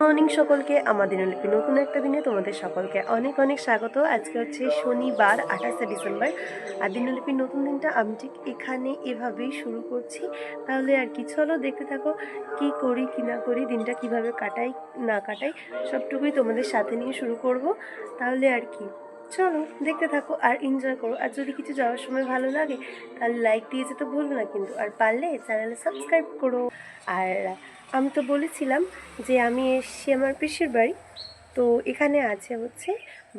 Morning সকলকে, আমাদের লিপি নতুন একটা দিনে তোমাদের সকলকে অনেক অনেক স্বাগত। আজকে হচ্ছে শনিবার 28শে ডিসেম্বর। আর দিনলিপির নতুন দিনটা আমি ঠিক এখানে এভাবেই শুরু করছি। তাহলে আর কি, চলো দেখতে থাকো কি করি কি না করি, দিনটা কিভাবে কাটাই না কাটাই সবটুকুই তোমাদের সাথে নিয়ে শুরু করব। তাহলে আর কি, চলো দেখতে থাকো আর এনজয় করো। আর যদি কিছু যাওয়ার সময় ভালো লাগে তাহলে লাইক দিয়ে যেতে ভুলবো না কিন্তু, আর পারলে চ্যানেলে সাবস্ক্রাইব করো। আর আমি তো বলেছিলাম যে আমি এসছি আমার পিসির বাড়ি। তো এখানে আছে হচ্ছে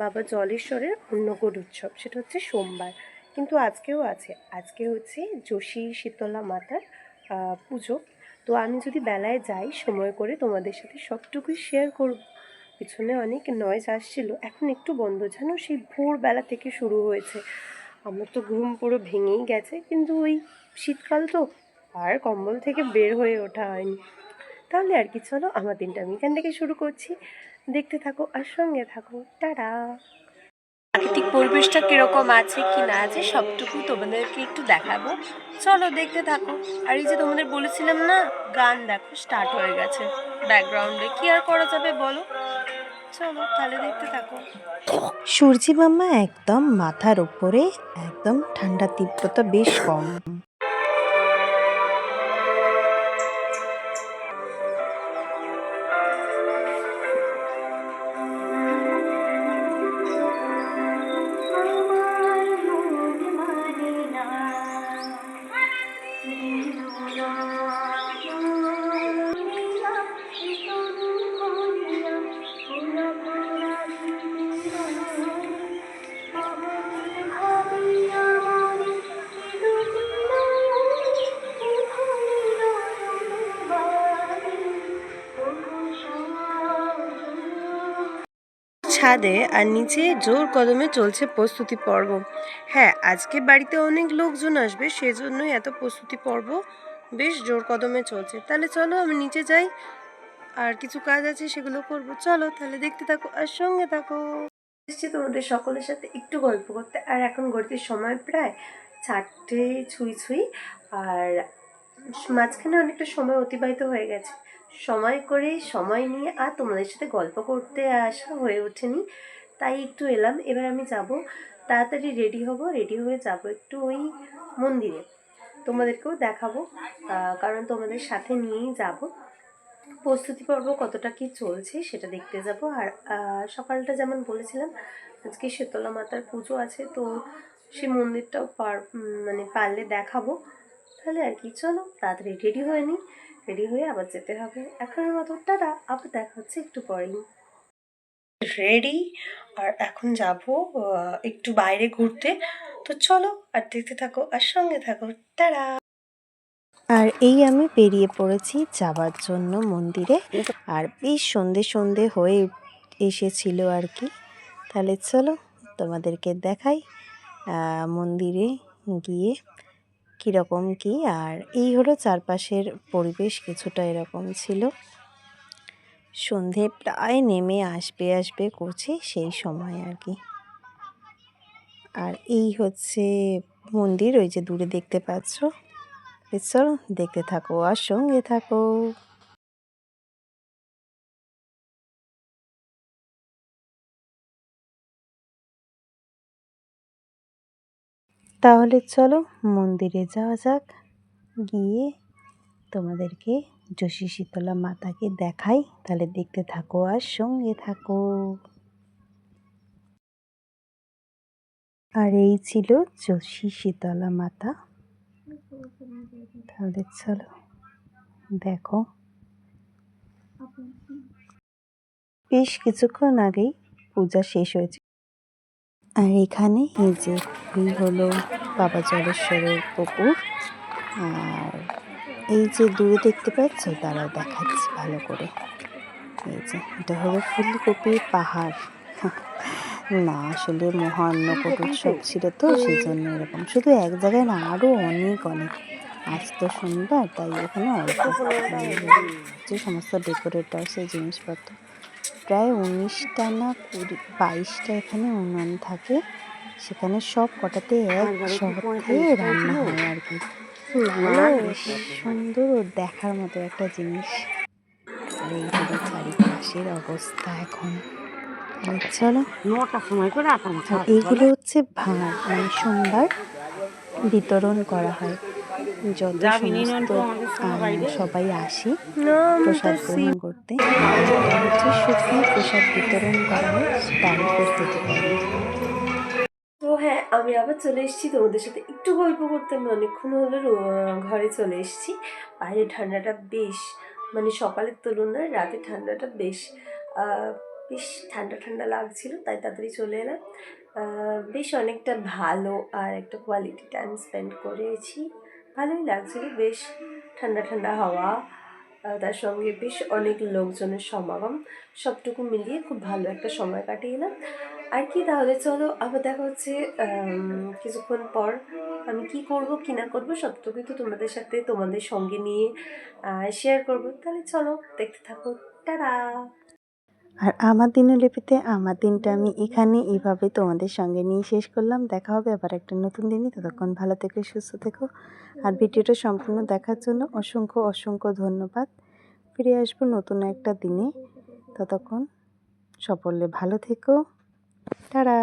বাবা জলেশ্বরের অন্নকূট উৎসব, সেটা হচ্ছে সোমবার, কিন্তু আজকেও আছে। আজকে হচ্ছে যোশী শীতলা মাতার পুজো। তো আমি যদি বেলায় যাই সময় করে তোমাদের সাথে সবটুকুই শেয়ার করব। পিছনে অনেক নয়েজ আসছিল, এখন একটু বন্ধ, জানো সেই ভোরবেলা থেকে শুরু হয়েছে। আমার তো ঘুম পুরো ভেঙেই গেছে, কিন্তু ওই শীতকাল তো আর কম্বল থেকে বের হয়ে ওঠা হয়নি। তাহলে আর কি, চলো আমার দিনটা আমি এখান থেকে শুরু করছি, দেখতে থাকো আর সঙ্গে থাকো। টাটা। প্রাকৃতিক পরিবেশটা কিরকম আছে কি না আছে সবটুকু তোমাদেরকে একটু দেখাবো, চলো দেখতে থাকো। আর এই যে তোমাদের বলেছিলাম না, গান দেখো স্টার্ট হয়ে গেছে ব্যাকগ্রাউন্ডে, কি আর করা যাবে বলো। চলো তাহলে দেখতে থাকো। সূর্যি মামা একদম মাথার উপরে, একদম ঠান্ডা তীব্রতা বেশ কম। ছাদে আর নিচে জোর কদমে চলছে প্রস্তুতি পর্ব। হ্যাঁ, আজকে বাড়িতে অনেক লোকজন আসবে, সেজন্যই এত প্রস্তুতি পর্ব বেশ জোর কদমে চলছে। তাহলে চলো আমি নিচে যাই, আর কিছু কাজ আছে সেগুলো করব। চলো তাহলে দেখতে থাকো আর সঙ্গে থাকো। এসেছি তোমাদের সকলের সাথে একটু গল্প করতে। আর এখন ঘড়িতে সময় প্রায় 4টে ছুঁই ছুঁই। আর মাঝখানে অনেকটা সময় অতিবাহিত হয়ে গেছে, সময় করে সময় নিয়ে আর তোমাদের সাথে গল্প করতে আসা হয়ে ওঠেনি, তাই একটু এলাম। এবার আমি যাব, তাড়াতাড়ি রেডি হব, রেডি হয়ে যাব একটু ওই মন্দিরে, তোমাদেরকেও দেখাবো, কারণ তোমাদের সাথে নিয়েই যাব। প্রস্তুতি পর্ব কতটা কি চলছে সেটা দেখতে যাব। আর সকালটা যেমন বলেছিলাম, আজকে শীতলা মাতার পুজো আছে, তো সেই মন্দিরটাও মানে পারলে দেখাবো। তাহলে আর কি, চলো তাড়াতাড়ি রেডি হয়ে নিই, রেডি হয়ে আবার যেতে হবে। এখনের মতো টাটা, আবার দেখা হচ্ছে একটু পরেই। রেডি, আর এখন যাব একটু বাইরে ঘুরতে। তো চলো আর দেখতে থাকো আর সঙ্গে থাকো। টাটা। আর এই আমি বেরিয়ে পড়েছি যাবার জন্য মন্দিরে। আর বেশ সন্ধে সন্ধে হয়ে এসেছিল আর কি। তাহলে চলো তোমাদেরকে দেখাই মন্দিরে গিয়ে কীরকম কি। আর এই হলো চারপাশের পরিবেশ, কিছুটা এরকম ছিল। সন্ধে প্রায় নেমে আসবে করছে সেই সময় আর কি। আর এই হচ্ছে মন্দির, ওই যে দূরে দেখতে পাচ্ছ। চলো দেখতে থাকো আর সঙ্গে থাকো। তাহলে চলো মন্দিরে যাওয়া যাক, গিয়ে তোমাদেরকে যোশী শীতলা মাতাকে দেখাই। তাহলে দেখতে থাকো আর সঙ্গে থাকো। আর এই ছিল যোশী শীতলা মাতা। তাহলে চলো দেখো। বেশ কিছুক্ষণ আগেই পূজা শেষ হয়েছে। আর এখানে এই যে এই হলো বাবা জলেশ্বরের পুকুর। আর এই যে দূরে দেখতে পাচ্ছ, তারাও দেখাচ্ছি ভালো করে। এই যে এটা হলো ফুলকপির পাহাড়। না আসলে মহান্নকূট উৎসব ছিল তো সেই জন্য এরকম, শুধু এক জায়গায় না, আরও অনেক অনেক। আজ তো শনিবার, তাই এখানে অল্প যে সমস্ত ডেকোরেটার্সের জিনিসপত্র, প্রায় 19টা না 22টা এখানে উনুন থাকে। সেখানে সব কটাতে একসাথে রান্না হয় আর কি। সুন্দর ও দেখার মতো একটা জিনিস। আর এই হলো চারিপাশে বাজের অবস্থা এখন। আর চলো, 9টার সময় করে আটা মাখা আর এইগুলো হচ্ছে ভাঁড়, মানে সোমবার বিতরণ করা হয় যত যাবি নি সমস্ত নয়তো আমাদের সঙ্গে বাইরে সবাই আসি না প্রসাদ গ্রহণ করতে। এটা হচ্ছে শুকনো প্রসাদ বিতরণ করা হয়, তারই প্রস্তুতি পর্ব। তো হ্যাঁ, আমি আবার চলে এসেছি তোমাদের সাথে একটু গল্প করতে। আমি অনেকক্ষণ হলো ঘরে চলে এসেছি। বাইরে ঠান্ডাটা বেশ, মানে সকালের তুলনায় রাতে ঠান্ডাটা বেশ বেশ ঠান্ডা ঠান্ডা লাগছিল, তাই তাড়াতাড়ি চলে এলাম। বেশ অনেকটা ভালো আর একটা কোয়ালিটি টাইম স্পেন্ড করেছি। ভালোই লাগছিল, বেশ ঠান্ডা ঠান্ডা হাওয়া, তার সঙ্গে বেশ অনেক লোকজনের সমাগম, সবটুকু মিলিয়ে খুব ভালো একটা সময় কাটিয়ে এলাম। আর কি, তাহলে চলো আবার দেখা হচ্ছে কিছুক্ষণ পর। আমি কি করব কি না করবো সবটুকুই তো তোমাদের সাথে তোমাদের সঙ্গে নিয়ে শেয়ার করব। তাহলে চলো দেখতে থাকো। টাটা। আর আমার দিনলিপিতে আমার দিনটা আমি এখানে এইভাবে তোমাদের সঙ্গে নিয়ে শেষ করলাম। দেখা হবে আবার একটা নতুন দিনে। ততক্ষণ ভালো থেকো, সুস্থ থেকো। আর ভিডিওটা সম্পূর্ণ দেখার জন্য অসংখ্য অসংখ্য ধন্যবাদ। ফিরে আসবো নতুন একটা দিনে। ততক্ষণ সকলে ভালো থেকো। টাটা।